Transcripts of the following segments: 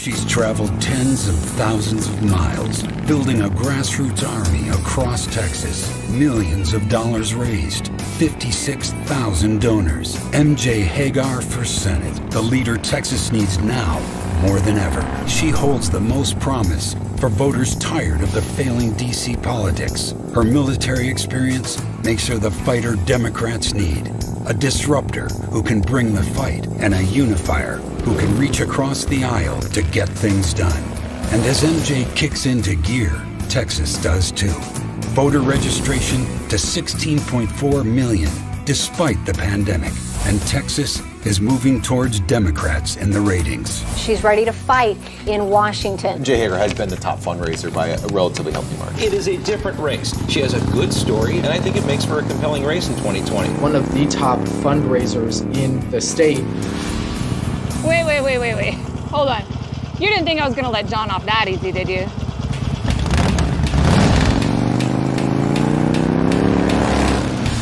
She's traveled tens of thousands of miles, building a grassroots army across Texas. Millions of dollars raised, 56,000 donors. MJ Hegar for Senate, the leader Texas needs now more than ever. She holds the most promise for voters tired of the failing DC politics. Her military experience makes her the fighter Democrats need. A disruptor who can bring the fight, and a unifier who can reach across the aisle to get things done. And as MJ kicks into gear, Texas does too. Voter registration to 16.4 million, despite the pandemic. And Texas is moving towards Democrats in the ratings. She's ready to fight in Washington. MJ Hegar has been the top fundraiser by a relatively healthy margin. It is a different race. She has a good story, and I think it makes for a compelling race in 2020. One of the top fundraisers in the state. Wait. Hold on. You didn't think I was going to let John off that easy, did you?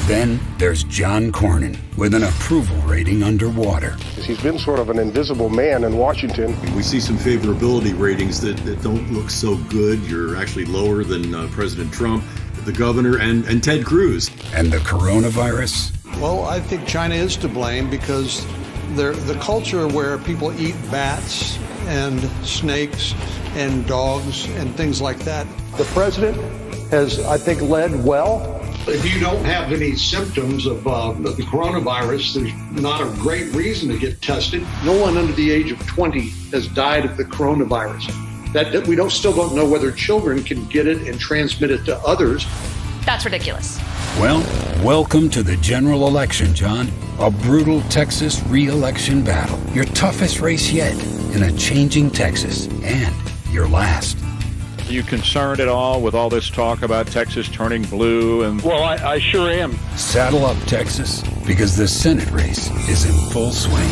Then there's John Cornyn with an approval rating underwater. He's been sort of an invisible man in Washington. We see some favorability ratings that don't look so good. You're actually lower than President Trump, the governor, and Ted Cruz. And the coronavirus? Well, I think China is to blame because the culture where people eat bats and snakes and dogs and things like that. The president has, I think, led well. If you don't have any symptoms of the coronavirus, there's not a great reason to get tested. No one under the age of 20 has died of the coronavirus. That we still don't know whether children can get it and transmit it to others. That's ridiculous. Well, welcome to the general election, John. A brutal Texas re-election battle. Your toughest race yet in a changing Texas, and your last. Are you concerned at all with all this talk about Texas turning blue? Well, I sure am. Saddle up, Texas, because the Senate race is in full swing.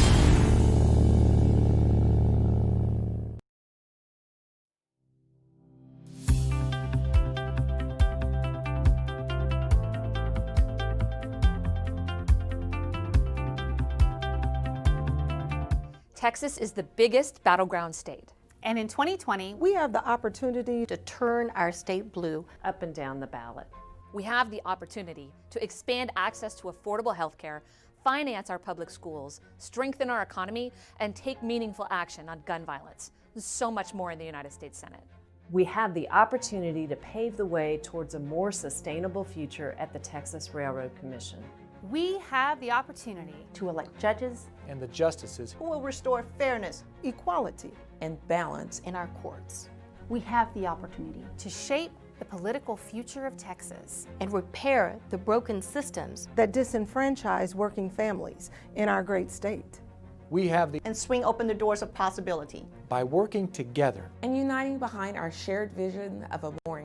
Texas is the biggest battleground state. And in 2020, we have the opportunity to turn our state blue up and down the ballot. We have the opportunity to expand access to affordable health care, finance our public schools, strengthen our economy, and take meaningful action on gun violence. There's so much more in the United States Senate. We have the opportunity to pave the way towards a more sustainable future at the Texas Railroad Commission. We have the opportunity to elect judges And the justices who will restore fairness, equality, and balance in our courts. We have the opportunity to shape the political future of Texas and repair the broken systems that disenfranchise working families in our great state. We have the and swing open the doors of possibility. By working together and uniting behind our shared vision of a more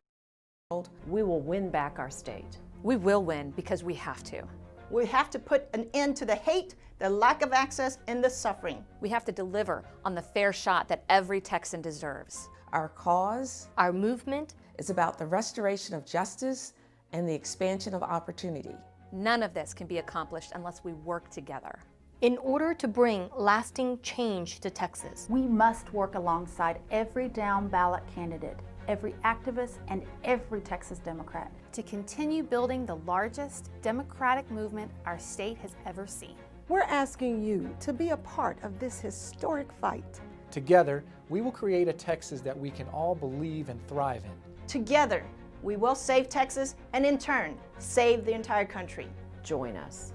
world, we will win back our state. We will win because we have to. We have to put an end to the hate, the lack of access, and the suffering. We have to deliver on the fair shot that every Texan deserves. Our cause, our movement, is about the restoration of justice and the expansion of opportunity. None of this can be accomplished unless we work together. In order to bring lasting change to Texas, we must work alongside every down ballot candidate, every activist, and every Texas Democrat to continue building the largest democratic movement our state has ever seen. We're asking you to be a part of this historic fight. Together, we will create a Texas that we can all believe and thrive in. Together, we will save Texas and in turn, save the entire country. Join us.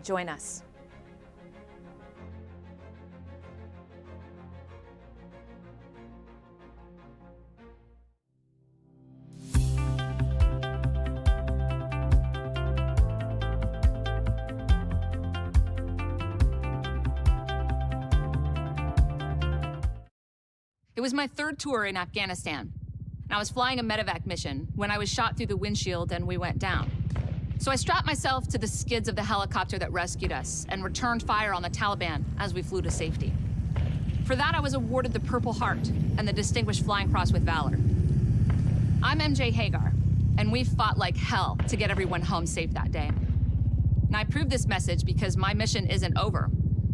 Join us. It was my third tour in Afghanistan, and I was flying a medevac mission when I was shot through the windshield and we went down. So I strapped myself to the skids of the helicopter that rescued us and returned fire on the Taliban as we flew to safety. For that, I was awarded the Purple Heart and the Distinguished Flying Cross with Valor. I'm MJ Hegar, and we fought like hell to get everyone home safe that day. And I proved this message because my mission isn't over,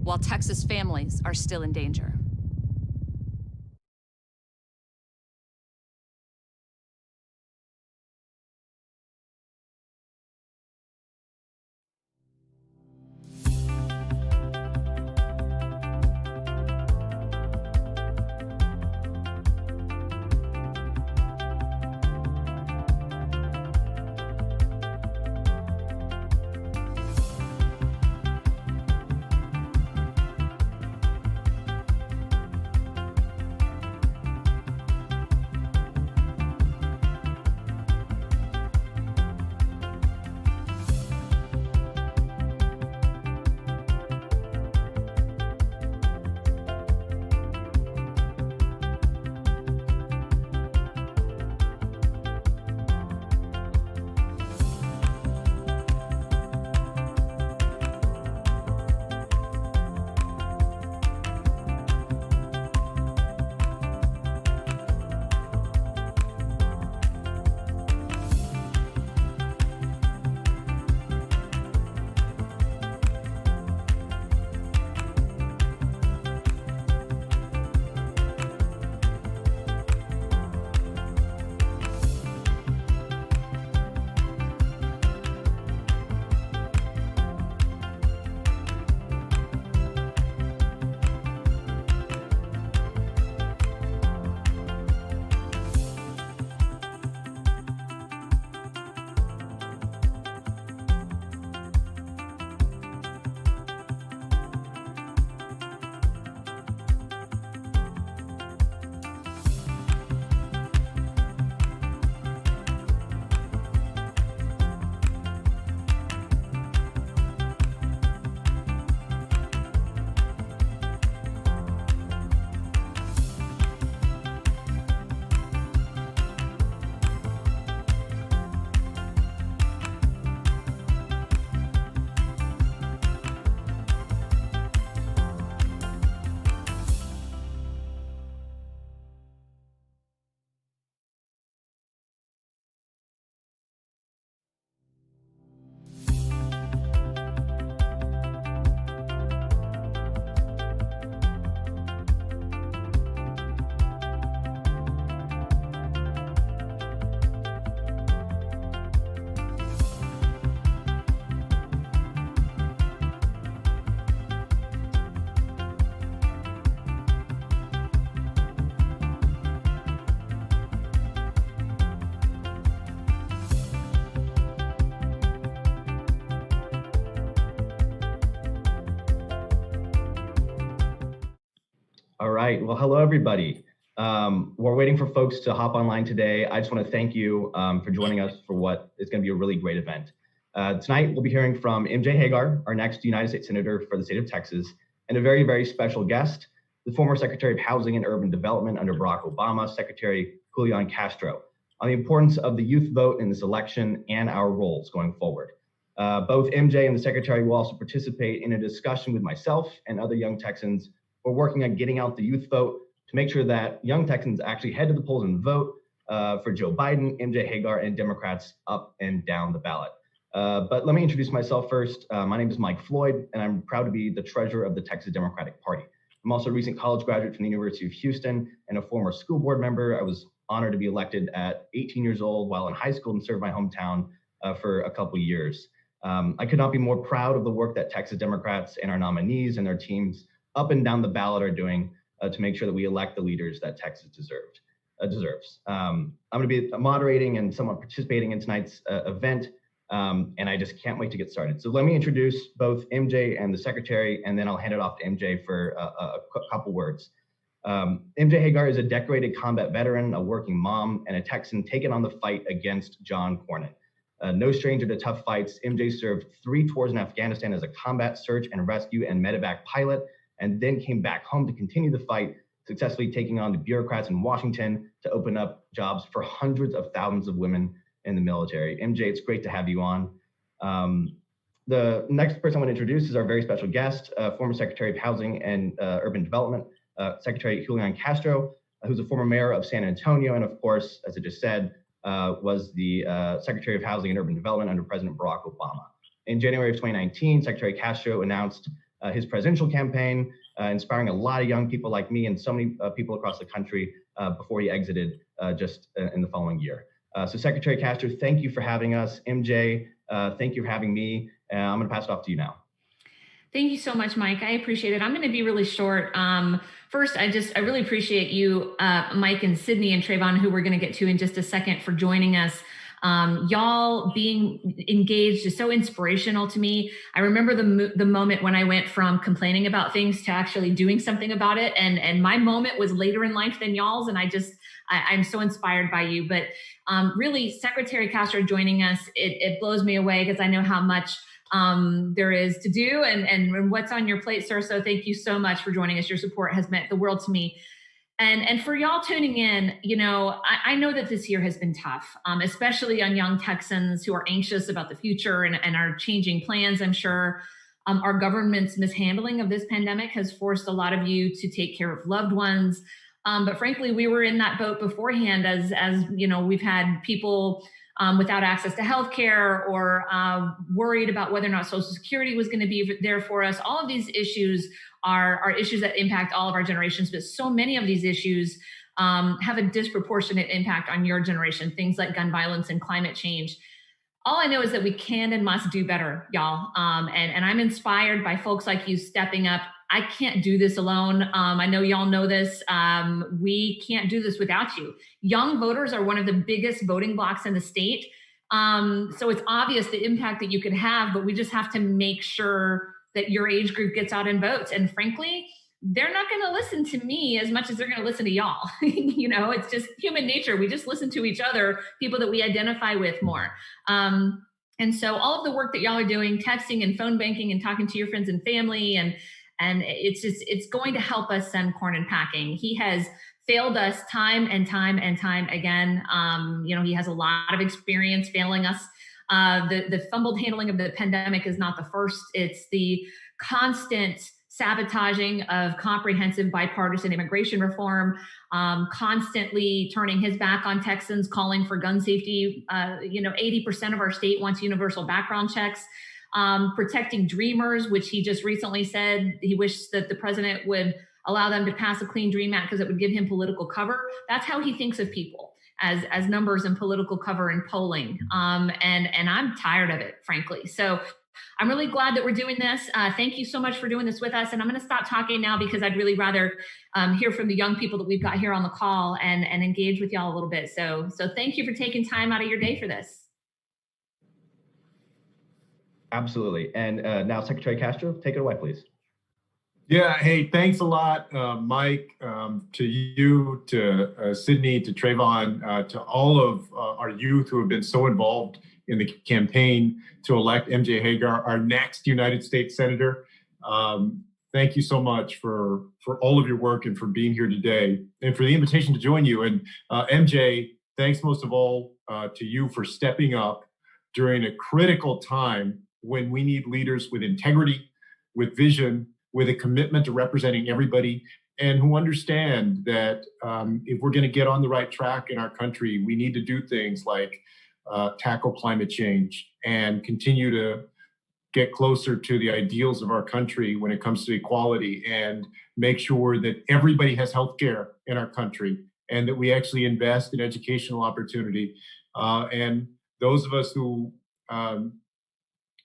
while Texas families are still in danger. All right. Well, hello, everybody. We're waiting for folks to hop online today. I just want to thank you for joining us for what is going to be a really great event. Tonight, we'll be hearing from MJ Hegar, our next United States Senator for the state of Texas, and a very, very special guest, the former Secretary of Housing and Urban Development under Barack Obama, Secretary Julian Castro, on the importance of the youth vote in this election and our roles going forward. Both MJ and the Secretary will also participate in a discussion with myself and other young Texans. We're working on getting out the youth vote to make sure that young Texans actually head to the polls and vote for Joe Biden, MJ Hegar, and Democrats up and down the ballot. But let me introduce myself first. My name is Mike Floyd, and I'm proud to be the treasurer of the Texas Democratic Party. I'm also a recent college graduate from the University of Houston and a former school board member. I was honored to be elected at 18 years old while in high school and served my hometown for a couple years. I could not be more proud of the work that Texas Democrats and our nominees and their teams up and down the ballot are doing to make sure that we elect the leaders that Texas deserves. I'm going to be moderating and somewhat participating in tonight's event, and I just can't wait to get started. So let me introduce both MJ and the Secretary, and then I'll hand it off to MJ for a couple words. MJ Hegar is a decorated combat veteran, a working mom, and a Texan taking on the fight against John Cornyn. No stranger to tough fights, MJ served 3 tours in Afghanistan as a combat search and rescue and medevac pilot, and then came back home to continue the fight, successfully taking on the bureaucrats in Washington to open up jobs for hundreds of thousands of women in the military. MJ, it's great to have you on. The next person I want to introduce is our very special guest, former Secretary of Housing and Urban Development, Secretary Julian Castro, who's a former mayor of San Antonio, and of course, as I just said, was the Secretary of Housing and Urban Development under President Barack Obama. In January of 2019, Secretary Castro announced his presidential campaign, inspiring a lot of young people like me and so many people across the country before he exited just in the following year. So Secretary Castro, thank you for having us. MJ, thank you for having me. I'm going to pass it off to you now. Thank you so much, Mike. I appreciate it. I'm going to be really short. First, I really appreciate you, Mike and Sydney and Trayvon, who we're going to get to in just a second, for joining us. Y'all being engaged is so inspirational to me. I remember the moment when I went from complaining about things to actually doing something about it. And my moment was later in life than y'all's. And I'm so inspired by you. But really, Secretary Castro joining us, it blows me away because I know how much there is to do and what's on your plate, sir. So thank you so much for joining us. Your support has meant the world to me. And for y'all tuning in, I know that this year has been tough, especially on young Texans who are anxious about the future and are changing plans, I'm sure. Our government's mishandling of this pandemic has forced a lot of you to take care of loved ones. But frankly, we were in that boat beforehand as we've had people without access to healthcare or worried about whether or not Social Security was going to be there for us. All of these issues are issues that impact all of our generations, but so many of these issues have a disproportionate impact on your generation, things like gun violence and climate change. All I know is that we can and must do better, y'all. And I'm inspired by folks like you stepping up. I can't do this alone. I know y'all know this. We can't do this without you. Young voters are one of the biggest voting blocks in the state. So it's obvious the impact that you could have, but we just have to make sure that your age group gets out and votes. And frankly, they're not going to listen to me as much as they're going to listen to y'all. It's just human nature. We just listen to each other, people that we identify with more. And so all of the work that y'all are doing, texting and phone banking and talking to your friends and family, and it's going to help us send Cornyn packing. He has failed us time and time and time again. He has a lot of experience failing us. The fumbled handling of the pandemic is not the first. It's the constant sabotaging of comprehensive bipartisan immigration reform, constantly turning his back on Texans, calling for gun safety. 80% of our state wants universal background checks, protecting dreamers, which he just recently said he wished that the president would allow them to pass a Clean Dream Act because it would give him political cover. That's how he thinks of people, as numbers and political cover and polling. And I'm tired of it, frankly. So I'm really glad that we're doing this. Thank you so much for doing this with us. And I'm going to stop talking now because I'd really rather hear from the young people that we've got here on the call and engage with y'all a little bit. So thank you for taking time out of your day for this. Absolutely. And now, Secretary Castro, take it away, please. Yeah, hey, thanks a lot, Mike, to you, to Sydney, to Trayvon, to all of our youth who have been so involved in the campaign to elect MJ Hegar, our next United States Senator. Thank you so much for all of your work and for being here today and for the invitation to join you. And MJ, thanks most of all to you for stepping up during a critical time when we need leaders with integrity, with vision, with a commitment to representing everybody, and who understand that if we're going to get on the right track in our country, we need to do things like tackle climate change and continue to get closer to the ideals of our country when it comes to equality, and make sure that everybody has health care in our country, and that we actually invest in educational opportunity. And those of us who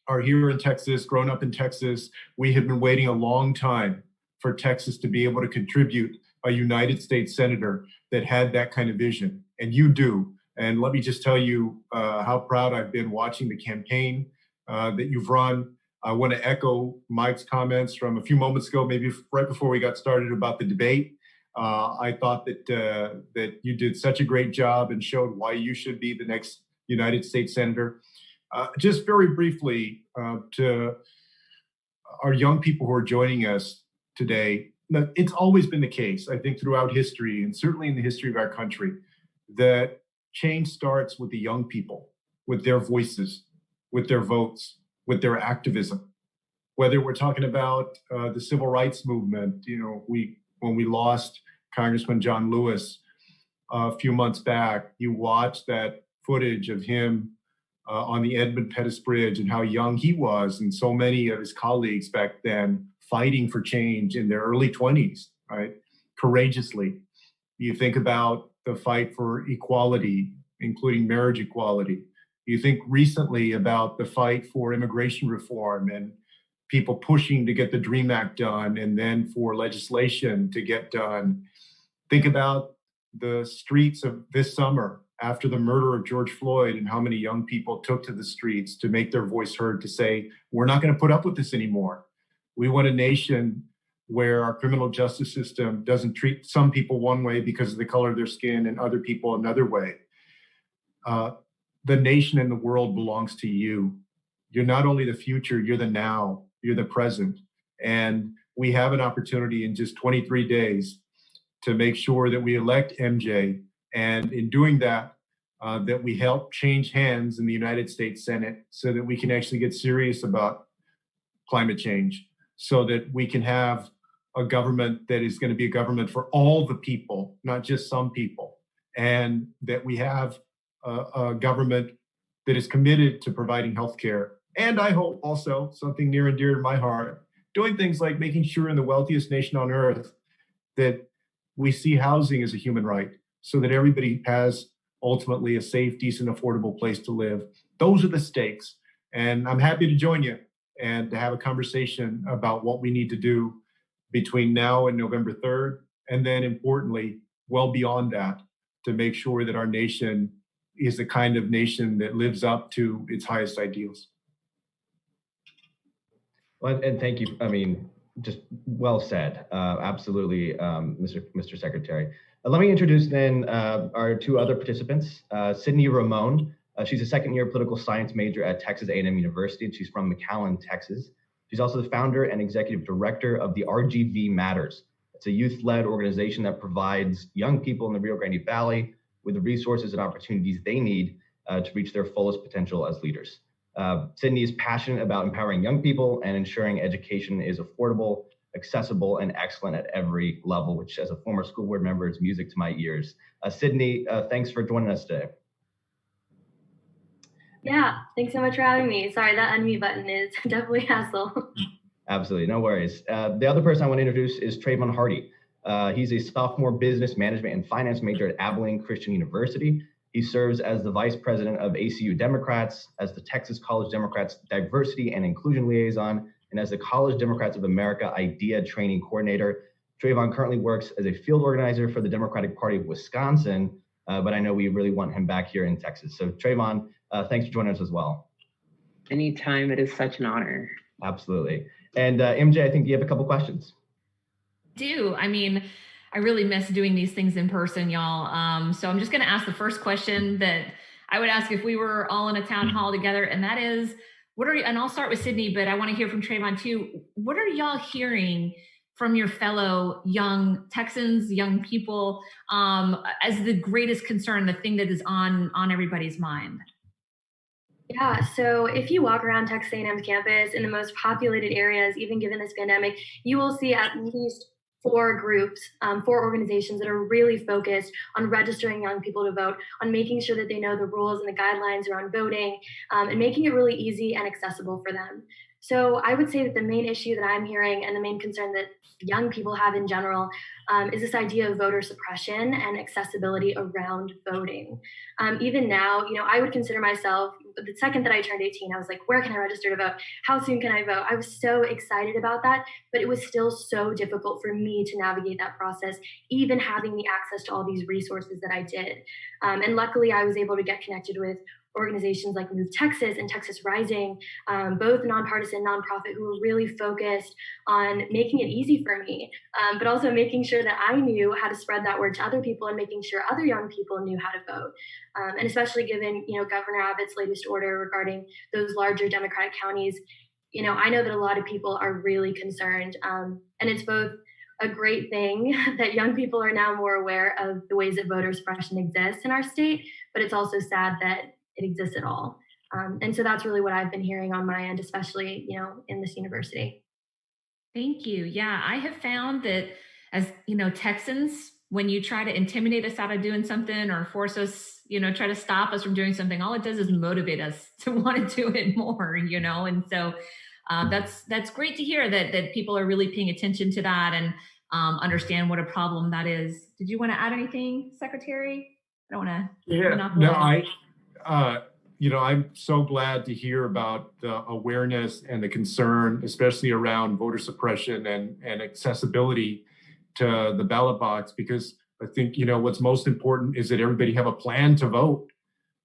are here in Texas, grown up in Texas, we have been waiting a long time for Texas to be able to contribute a United States Senator that had that kind of vision, and you do. And let me just tell you how proud I've been watching the campaign that you've run. I want to echo Mike's comments from a few moments ago, maybe right before we got started, about the debate. I thought that you did such a great job and showed why you should be the next United States Senator. Just very briefly to our young people who are joining us today, it's always been the case, I think, throughout history, and certainly in the history of our country, that change starts with the young people, with their voices, with their votes, with their activism. Whether we're talking about the civil rights movement, when we lost Congressman John Lewis a few months back, you watched that footage of him on the Edmund Pettus Bridge and how young he was, and so many of his colleagues back then fighting for change in their early 20s, right? Courageously. You think about the fight for equality, including marriage equality. You think recently about the fight for immigration reform and people pushing to get the DREAM Act done, and then for legislation to get done. Think about the streets of this summer after the murder of George Floyd, and how many young people took to the streets to make their voice heard, to say, we're not going to put up with this anymore. We want a nation where our criminal justice system doesn't treat some people one way because of the color of their skin and other people another way. The nation and the world belongs to you. You're not only the future, you're the now, you're the present. And we have an opportunity in just 23 days to make sure that we elect MJ. And in doing that, that we help change hands in the United States Senate so that we can actually get serious about climate change, so that we can have a government that is going to be a government for all the people, not just some people, and that we have a government that is committed to providing health care. And I hope also, something near and dear to my heart, doing things like making sure in the wealthiest nation on earth that we see housing as a human right, so that everybody has ultimately a safe, decent, affordable place to live. Those are the stakes. And I'm happy to join you and to have a conversation about what we need to do between now and November 3rd. And then importantly, well beyond that, to make sure that our nation is the kind of nation that lives up to its highest ideals. Well, and thank you. I mean, just well said. Absolutely, Mr. Secretary. Let me introduce then our two other participants. Sydney Ramon. She's a second-year political science major at Texas A&M University, and she's from McAllen, Texas. She's also the founder and executive director of the RGV Matters. It's a youth-led organization that provides young people in the Rio Grande Valley with the resources and opportunities they need to reach their fullest potential as leaders. Sydney is passionate about empowering young people and ensuring education is affordable, accessible, and excellent at every level, which as a former school board member is music to my ears. Sydney, thanks for joining us today. Yeah, thanks so much for having me. Sorry, that unmute button is definitely a hassle. Absolutely, no worries. The other person I want to introduce is Trayvon Hardy. He's a sophomore business management and finance major at Abilene Christian University. He serves as the vice president of ACU Democrats, as the Texas College Democrats Diversity and Inclusion Liaison, and as the College Democrats of America IDEA Training Coordinator. Trayvon currently works as a field organizer for the Democratic Party of Wisconsin, but I know we really want him back here in Texas. So Trayvon, thanks for joining us as well. Anytime, it is such an honor. Absolutely. And MJ, I think you have a couple questions. do. I mean, I really miss doing these things in person, y'all. So I'm just going to ask the first question that I would ask if we were all in a town hall together, and that is, and I'll start with Sydney, but I want to hear from Trayvon too. What are y'all hearing from your fellow young Texans, young people, as the greatest concern, the thing that is on everybody's mind? Yeah, so if you walk around Texas A&M's campus in the most populated areas, even given this pandemic, you will see at least 4 groups, 4 organizations that are really focused on registering young people to vote, on making sure that they know the rules and the guidelines around voting, and making it really easy and accessible for them. So I would say that the main issue that I'm hearing and the main concern that young people have in general is this idea of voter suppression and accessibility around voting. Even now, I would consider myself, the second that I turned 18, I was like, where can I register to vote? How soon can I vote? I was so excited about that, but it was still so difficult for me to navigate that process, even having the access to all these resources that I did. And luckily, I was able to get connected with organizations like Move Texas and Texas Rising, both nonpartisan, nonprofit, who were really focused on making it easy for me, but also making sure that I knew how to spread that word to other people and making sure other young people knew how to vote. And especially given, Governor Abbott's latest order regarding those larger Democratic counties, I know that a lot of people are really concerned. And it's both a great thing that young people are now more aware of the ways that voter suppression exists in our state, but it's also sad that it exists at all. And so that's really what I've been hearing on my end, especially, in this university. Thank you. Yeah, I have found that as, Texans, when you try to intimidate us out of doing something or force us, try to stop us from doing something, all it does is motivate us to want to do it more, and so that's great to hear that people are really paying attention to that and understand what a problem that is. Did you want to add anything, Secretary? I don't want to. I'm so glad to hear about the awareness and the concern, especially around voter suppression and accessibility to the ballot box, because I think, what's most important is that everybody have a plan to vote,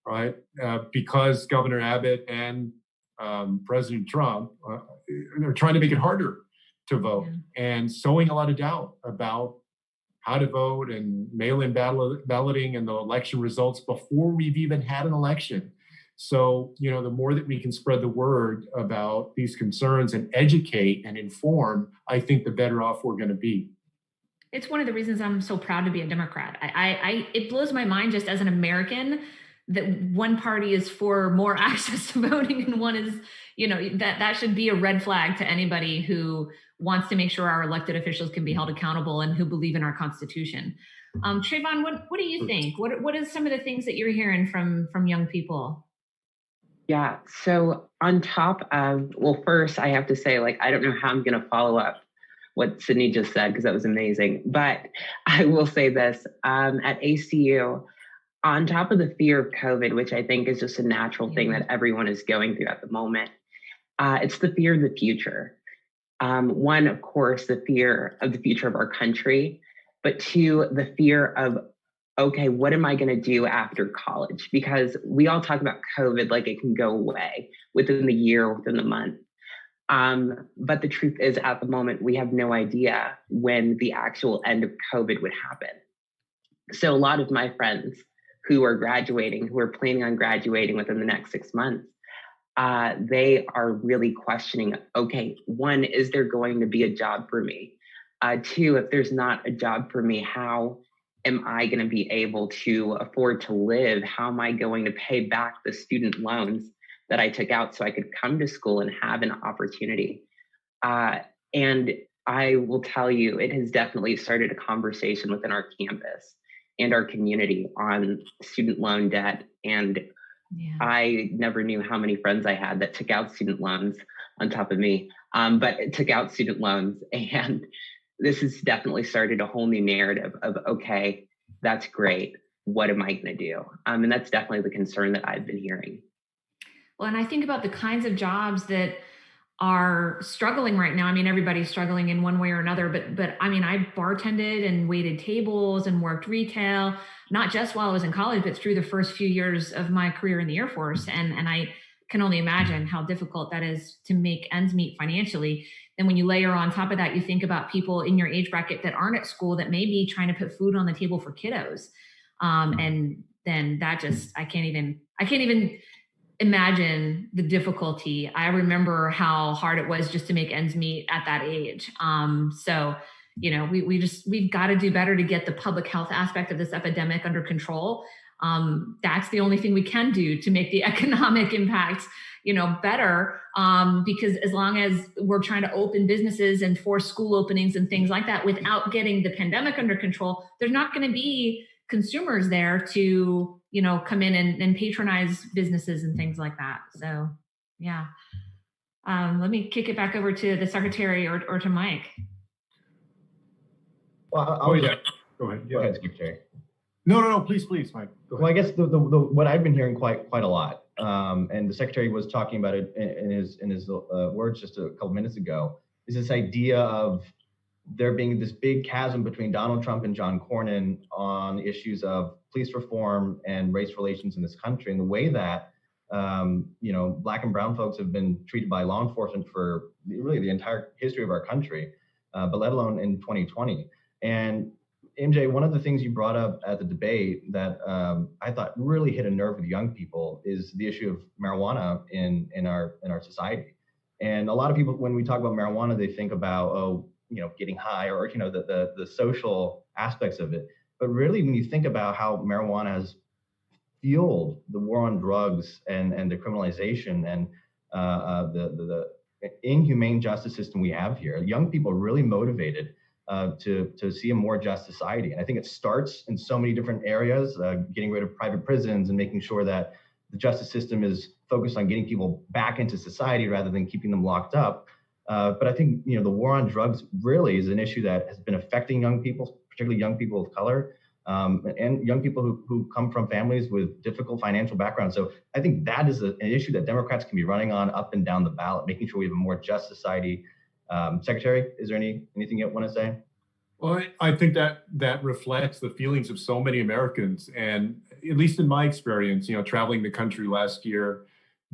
right? Because Governor Abbott and President Trump are trying to make it harder to vote and sowing a lot of doubt about how to vote and mail-in balloting and the election results before we've even had an election. So, the more that we can spread the word about these concerns and educate and inform, I think the better off we're going to be. It's one of the reasons I'm so proud to be a Democrat. It blows my mind just as an American that one party is for more access to voting and one is, that should be a red flag to anybody who wants to make sure our elected officials can be held accountable and who believe in our Constitution. Trayvon, what do you think? What is some of the things that you're hearing from young people? Yeah, so on top of, first I have to say, I don't know how I'm going to follow up what Sydney just said, because that was amazing. But I will say this, at ACU, on top of the fear of COVID, which I think is just a natural thing that everyone is going through at the moment, it's the fear of the future. One, of course, the fear of the future of our country, but 2, the fear of, okay, what am I going to do after college? Because we all talk about COVID like it can go away within the year, within the month. But the truth is, at the moment, we have no idea when the actual end of COVID would happen. So a lot of my friends who are graduating, who are planning on graduating within the next 6 months, they are really questioning, okay, 1, is there going to be a job for me? 2, if there's not a job for me, how am I going to be able to afford to live? How am I going to pay back the student loans that I took out so I could come to school and have an opportunity? And I will tell you, it has definitely started a conversation within our campus and our community on student loan debt. And I never knew how many friends I had that took out student loans on top of me, but took out student loans. And this has definitely started a whole new narrative of, okay, that's great. What am I going to do? And that's definitely the concern that I've been hearing. Well, and I think about the kinds of jobs that are struggling right now. I mean, everybody's struggling in one way or another, but I mean, I bartended and waited tables and worked retail, not just while I was in college, but through the first few years of my career in the Air Force. And I can only imagine how difficult that is to make ends meet financially. Then when you layer on top of that, you think about people in your age bracket that aren't at school that may be trying to put food on the table for kiddos. And then that just, I can't even imagine the difficulty. I remember how hard it was just to make ends meet at that age. So, we've got to do better to get the public health aspect of this epidemic under control. That's the only thing we can do to make the economic impact, better. Because as long as we're trying to open businesses and force school openings and things like that without getting the pandemic under control, there's not going to be consumers there to, come in and patronize businesses and things like that. So, yeah. Let me kick it back over to the secretary or to Mike. Well, Go ahead. Go ahead, Secretary. No, please, Mike. Well, I guess the what I've been hearing quite a lot, and the Secretary was talking about it in his words just a couple minutes ago, is this idea of there being this big chasm between Donald Trump and John Cornyn on issues of police reform and race relations in this country, and the way that Black and brown folks have been treated by law enforcement for really the entire history of our country, but let alone in 2020. And MJ, one of the things you brought up at the debate that I thought really hit a nerve with young people is the issue of marijuana in our society. And a lot of people, when we talk about marijuana, they think about getting high or the social aspects of it. But really, when you think about how marijuana has fueled the war on drugs and the criminalization and the inhumane justice system we have here, young people are really motivated to see a more just society. And I think it starts in so many different areas, getting rid of private prisons and making sure that the justice system is focused on getting people back into society rather than keeping them locked up. But I think, the war on drugs really is an issue that has been affecting young people, particularly young people of color, and young people who come from families with difficult financial backgrounds. So I think that is an issue that Democrats can be running on up and down the ballot, making sure we have a more just society. Secretary, is there anything you want to say? Well, I think that reflects the feelings of so many Americans. And at least in my experience, traveling the country last year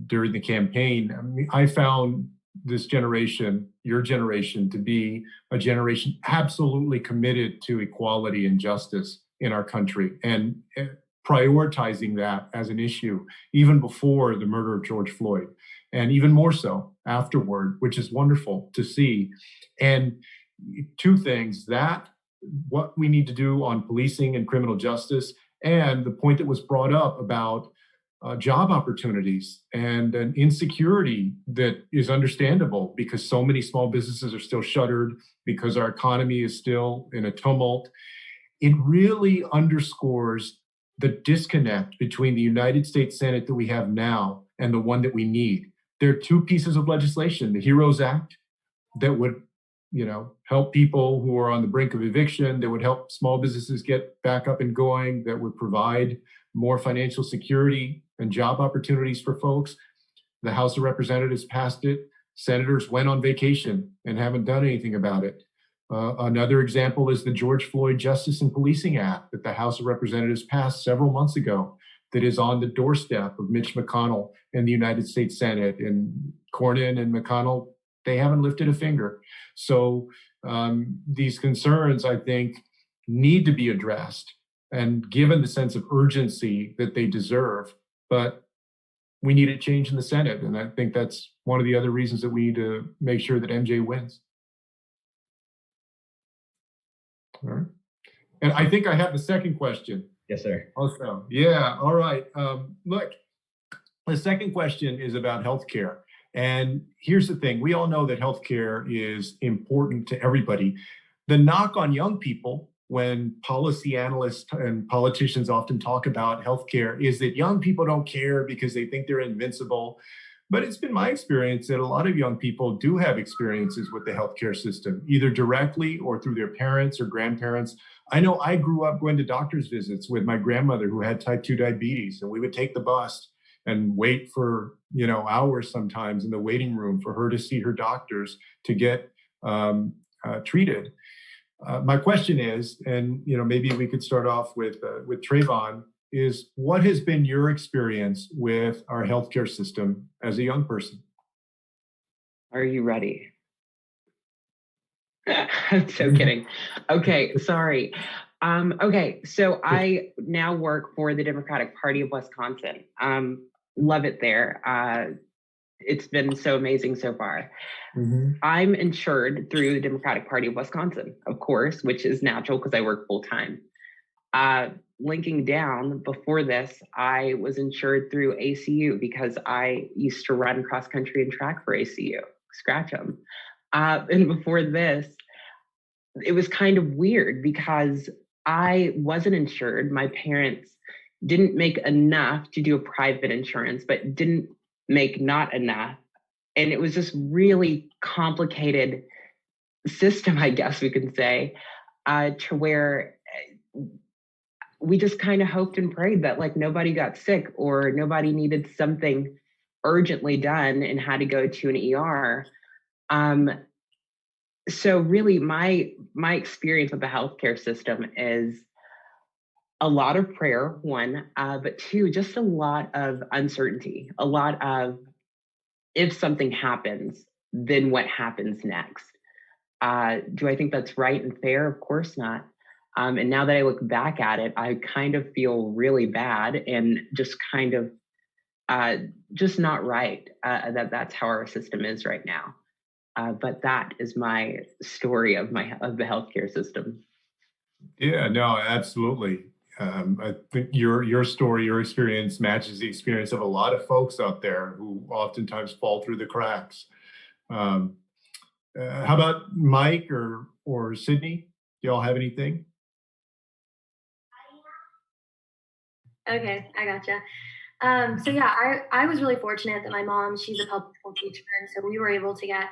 during the campaign, I found this generation, your generation, to be a generation absolutely committed to equality and justice in our country and prioritizing that as an issue even before the murder of George Floyd, and even more so afterward, which is wonderful to see. And two things, that what we need to do on policing and criminal justice, and the point that was brought up about job opportunities and an insecurity that is understandable because so many small businesses are still shuttered, because our economy is still in a tumult. It really underscores the disconnect between the United States Senate that we have now and the one that we need. There are two pieces of legislation, the HEROES Act that would help people who are on the brink of eviction, that would help small businesses get back up and going, that would provide more financial security and job opportunities for folks. The House of Representatives passed it. Senators went on vacation and haven't done anything about it. Another example is the George Floyd Justice and Policing Act that the House of Representatives passed several months ago, that is on the doorstep of Mitch McConnell and the United States Senate. And Cornyn and McConnell, they haven't lifted a finger. So these concerns, I think, need to be addressed and given the sense of urgency that they deserve. But we need a change in the Senate. And I think that's one of the other reasons that we need to make sure that MJ wins. All right. And I think I have the second question. Yes, sir. Also, yeah. All right. Look, the second question is about healthcare. And here's the thing. We all know that healthcare is important to everybody. The knock on young people, when policy analysts and politicians often talk about healthcare, is that young people don't care because they think they're invincible. But it's been my experience that a lot of young people do have experiences with the healthcare system, either directly or through their parents or grandparents. I know I grew up going to doctor's visits with my grandmother who had type 2 diabetes, and we would take the bus and wait for, hours sometimes in the waiting room for her to see her doctors to get treated. My question is, and maybe we could start off with Trayvon, is what has been your experience with our healthcare system as a young person? Are you ready? I'm so kidding. Okay, sorry. Okay, so I now work for the Democratic Party of Wisconsin. Love it there. It's been so amazing so far. Mm-hmm. I'm insured through the Democratic Party of Wisconsin, of course, which is natural because I work full time. Linking down, before this, I was insured through ACU because I used to run cross country and track for ACU, scratch them. And before this, it was kind of weird because I wasn't insured. My parents didn't make enough to do a private insurance, but didn't make not enough. And it was this really complicated system, I guess we can say, to where we just kind of hoped and prayed that like nobody got sick or nobody needed something urgently done and had to go to an ER. So really my experience with the healthcare system is a lot of prayer, one, but two, just a lot of uncertainty, a lot of if something happens, then what happens next? Do I think that's right and fair? Of course not. And now that I look back at it, I kind of feel really bad and just kind of just not right that's how our system is right now. But that is my story of the healthcare system. Yeah, no, absolutely. I think your story, your experience matches the experience of a lot of folks out there who oftentimes fall through the cracks. How about Mike or Sydney? Do y'all have anything? Okay, I gotcha. So yeah, I was really fortunate that my mom, she's a public school teacher, and so we were able to get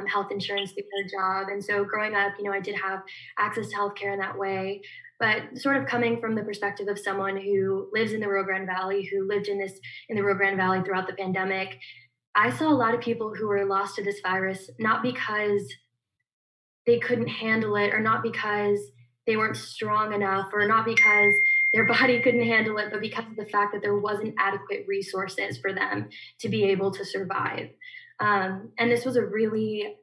health insurance through her job. And so growing up, I did have access to healthcare in that way. But sort of coming from the perspective of someone who lives in the Rio Grande Valley, who lived in the Rio Grande Valley throughout the pandemic, I saw a lot of people who were lost to this virus, not because they couldn't handle it, or not because they weren't strong enough, or not because their body couldn't handle it, but because of the fact that there wasn't adequate resources for them to be able to survive. And this was a really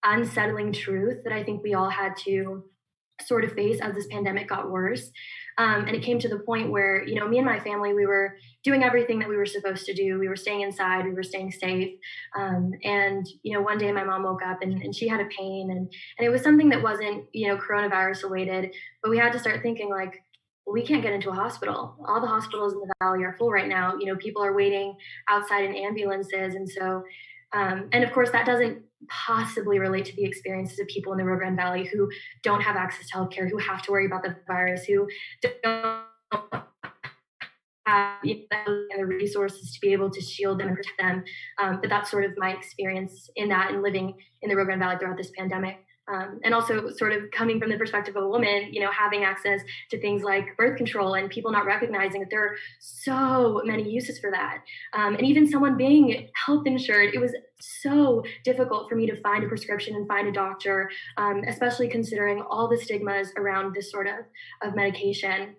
unsettling truth that I think we all had to sort of face as this pandemic got worse. And it came to the point where, me and my family, we were doing everything that we were supposed to do. We were staying inside, we were staying safe. And one day my mom woke up and she had a pain, and it was something that wasn't, coronavirus related, but we had to start thinking like, we can't get into a hospital. All the hospitals in the valley are full right now. People are waiting outside in ambulances. And so, and of course, that doesn't possibly relate to the experiences of people in the Rio Grande Valley who don't have access to healthcare, who have to worry about the virus, who don't have the resources to be able to shield them and protect them. But that's sort of my experience in that and living in the Rio Grande Valley throughout this pandemic. And also sort of coming from the perspective of a woman, having access to things like birth control and people not recognizing that there are so many uses for that. And even someone being health insured, it was so difficult for me to find a prescription and find a doctor, especially considering all the stigmas around this sort of medication.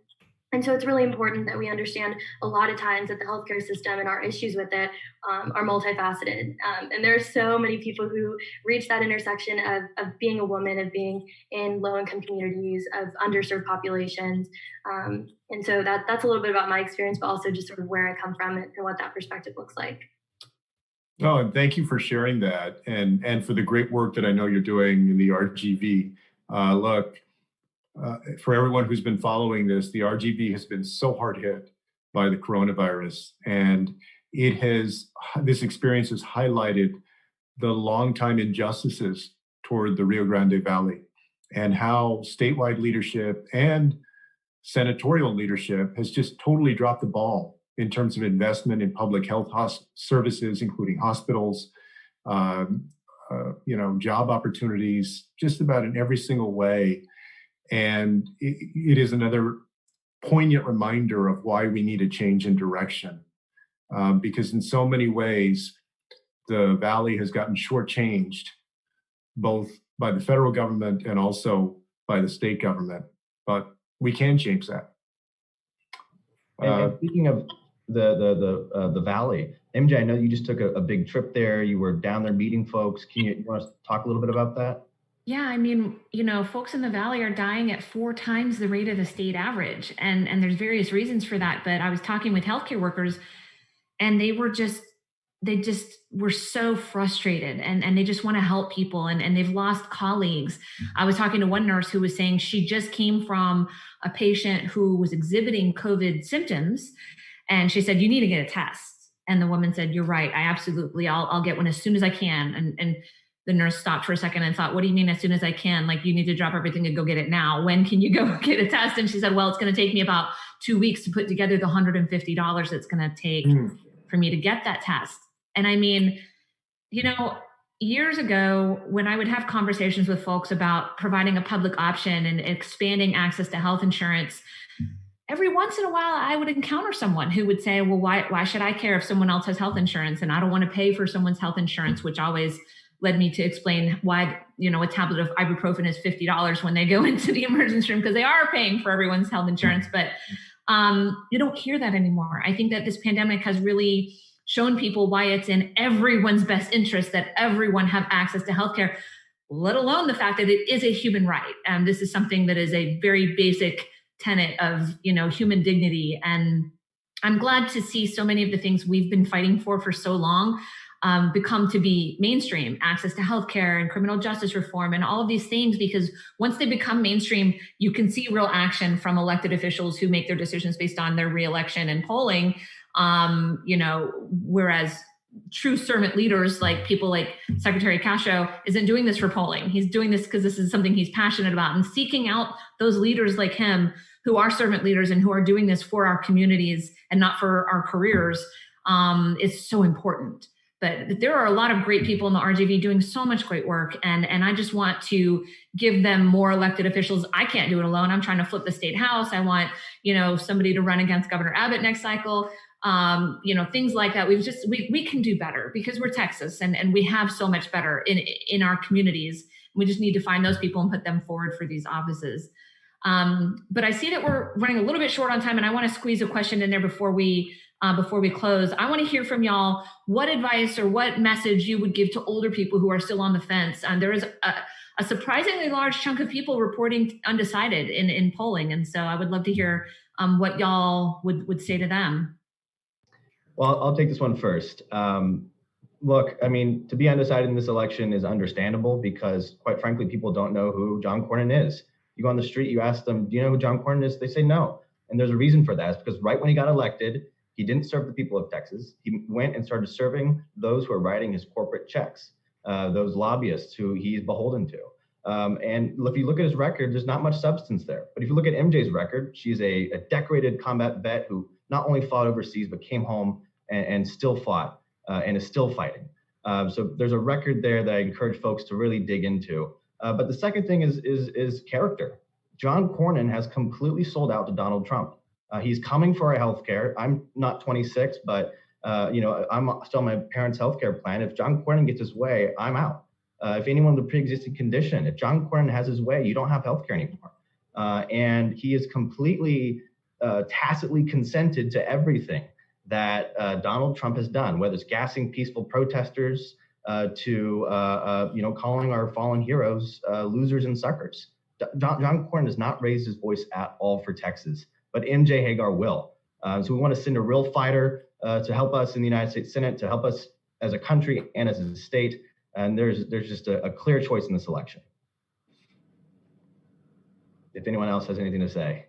And so it's really important that we understand a lot of times that the healthcare system and our issues with it are multifaceted. And there are so many people who reach that intersection of being a woman, of being in low-income communities, of underserved populations. And so that's a little bit about my experience, but also just sort of where I come from and what that perspective looks like. Oh, and thank you for sharing that and for the great work that I know you're doing in the RGV. Look, for everyone who's been following this, the RGV has been so hard hit by the coronavirus, and this experience has highlighted the longtime injustices toward the Rio Grande Valley and how statewide leadership and senatorial leadership has just totally dropped the ball in terms of investment in public health services, including hospitals, job opportunities, just about in every single way. And it is another poignant reminder of why we need a change in direction. Because in so many ways, the Valley has gotten shortchanged, both by the federal government and also by the state government. But we can change that. And speaking of the Valley, MJ, I know you just took a big trip there. You were down there meeting folks. You want to talk a little bit about that? Yeah, I mean, folks in the Valley are dying at 4 times the rate of the state average. And there's various reasons for that. But I was talking with healthcare workers, and they just were so frustrated, and they just want to help people, and they've lost colleagues. I was talking to one nurse who was saying she just came from a patient who was exhibiting COVID symptoms, and she said, "You need to get a test." And the woman said, "You're right. I'll get one as soon as I can." And the nurse stopped for a second and thought, "What do you mean as soon as I can? Like, you need to drop everything and go get it now. When can you go get a test?" And she said, "Well, it's going to take me about 2 weeks to put together the $150 it's going to take for me to get that test." And I mean, years ago, when I would have conversations with folks about providing a public option and expanding access to health insurance, every once in a while, I would encounter someone who would say, "Well, why should I care if someone else has health insurance? And I don't want to pay for someone's health insurance," which always led me to explain why, a tablet of ibuprofen is $50 when they go into the emergency room, because they are paying for everyone's health insurance. But you don't hear that anymore. I think that this pandemic has really shown people why it's in everyone's best interest that everyone have access to healthcare, let alone the fact that it is a human right. And this is something that is a very basic tenet of, human dignity. And I'm glad to see so many of the things we've been fighting for so long become to be mainstream: access to healthcare and criminal justice reform and all of these things, because once they become mainstream, you can see real action from elected officials who make their decisions based on their reelection and polling. Whereas true servant leaders, like people like Secretary Castro, isn't doing this for polling. He's doing this because this is something he's passionate about, and seeking out those leaders like him who are servant leaders and who are doing this for our communities and not for our careers is so important. But there are a lot of great people in the RGV doing so much great work. And I just want to give them more elected officials. I can't do it alone. I'm trying to flip the state house. I want, somebody to run against Governor Abbott next cycle. Things like that. We can do better because we're Texas, and we have so much better in our communities. We just need to find those people and put them forward for these offices. But I see that we're running a little bit short on time, and I want to squeeze a question in there before we close. I want to hear from y'all what advice or what message you would give to older people who are still on the fence. There is a surprisingly large chunk of people reporting undecided in polling. And so I would love to hear what y'all would say to them. Well, I'll take this one first. Look, I mean, to be undecided in this election is understandable because, quite frankly, people don't know who John Cornyn is. You go on the street, you ask them, "Do you know who John Cornyn is?" They say no. And there's a reason for that. It's because right when he got elected, he didn't serve the people of Texas. He went and started serving those who are writing his corporate checks, those lobbyists who he's beholden to. And if you look at his record, there's not much substance there. But if you look at MJ's record, she's a decorated combat vet who not only fought overseas, but came home and still fought and is still fighting. So there's a record there that I encourage folks to really dig into. But the second thing is character. John Cornyn has completely sold out to Donald Trump. He's coming for our health care. I'm not 26, but I'm still on my parents' health care plan. If John Cornyn gets his way, I'm out. If anyone with a pre-existing condition, if John Cornyn has his way, you don't have health care anymore. And he is completely tacitly consented to everything that Donald Trump has done, whether it's gassing peaceful protesters to calling our fallen heroes losers and suckers. John Cornyn has not raised his voice at all for Texas, but MJ Hegar will. So we want to send a real fighter to help us in the United States Senate, to help us as a country and as a state. And there's just a clear choice in this election. If anyone else has anything to say.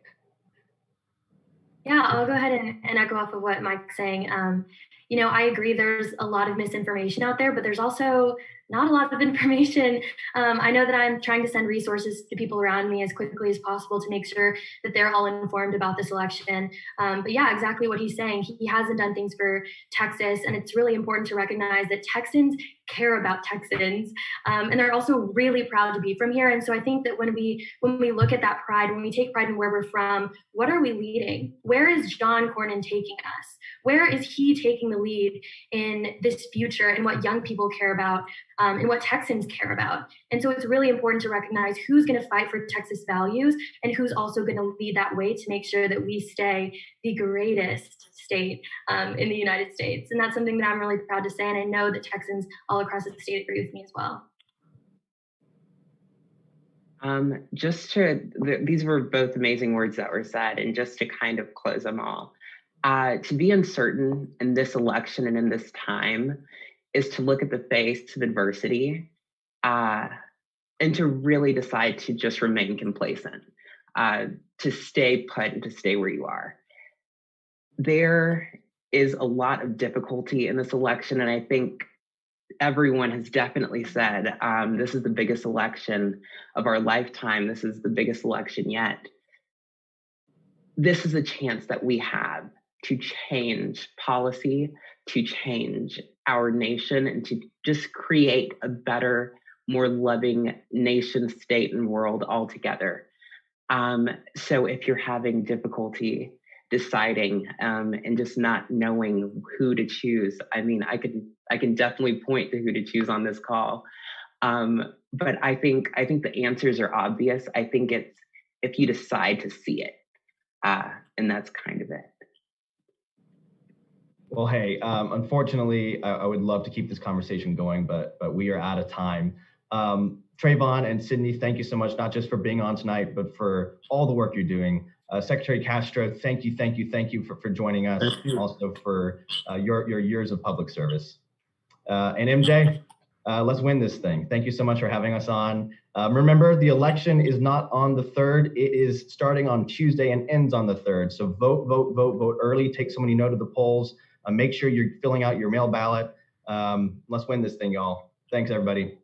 Yeah, I'll go ahead and echo off of what Mike's saying. I agree there's a lot of misinformation out there, but there's also not a lot of information. I know that I'm trying to send resources to people around me as quickly as possible to make sure that they're all informed about this election. But yeah, exactly what he's saying. He hasn't done things for Texas, and it's really important to recognize that Texans care about Texans, and they're also really proud to be from here. And so I think that when we look at that pride, when we take pride in where we're from, what are we leading? Where is John Cornyn taking us? Where is he taking the lead in this future and what young people care about and what Texans care about? And so it's really important to recognize who's going to fight for Texas values and who's also going to lead that way to make sure that we stay the greatest state in the United States. And that's something that I'm really proud to say. And I know that Texans all across the state agree with me as well. These were both amazing words that were said, and just to kind of close them all, to be uncertain in this election and in this time is to look at the face of adversity and to really decide to just remain complacent, to stay put and to stay where you are. There is a lot of difficulty in this election, and I think everyone has definitely said this is the biggest election of our lifetime. This is the biggest election yet. This is a chance that we have to change policy, to change our nation, and to just create a better, more loving nation, state, and world altogether. So if you're having difficulty deciding and just not knowing who to choose, I mean, I can definitely point to who to choose on this call. But I think the answers are obvious. I think it's if you decide to see it, and that's kind of it. Well, hey, unfortunately, I would love to keep this conversation going, but we are out of time. Trayvon and Sydney, thank you so much, not just for being on tonight, but for all the work you're doing. Secretary Castro, thank you for joining us, also for your years of public service. And MJ, let's win this thing. Thank you so much for having us on. Remember, the election is not on the 3rd. It is starting on Tuesday and ends on the 3rd. So vote early. Take so many note of the polls. Make sure you're filling out your mail ballot. Let's win this thing, y'all. Thanks, everybody.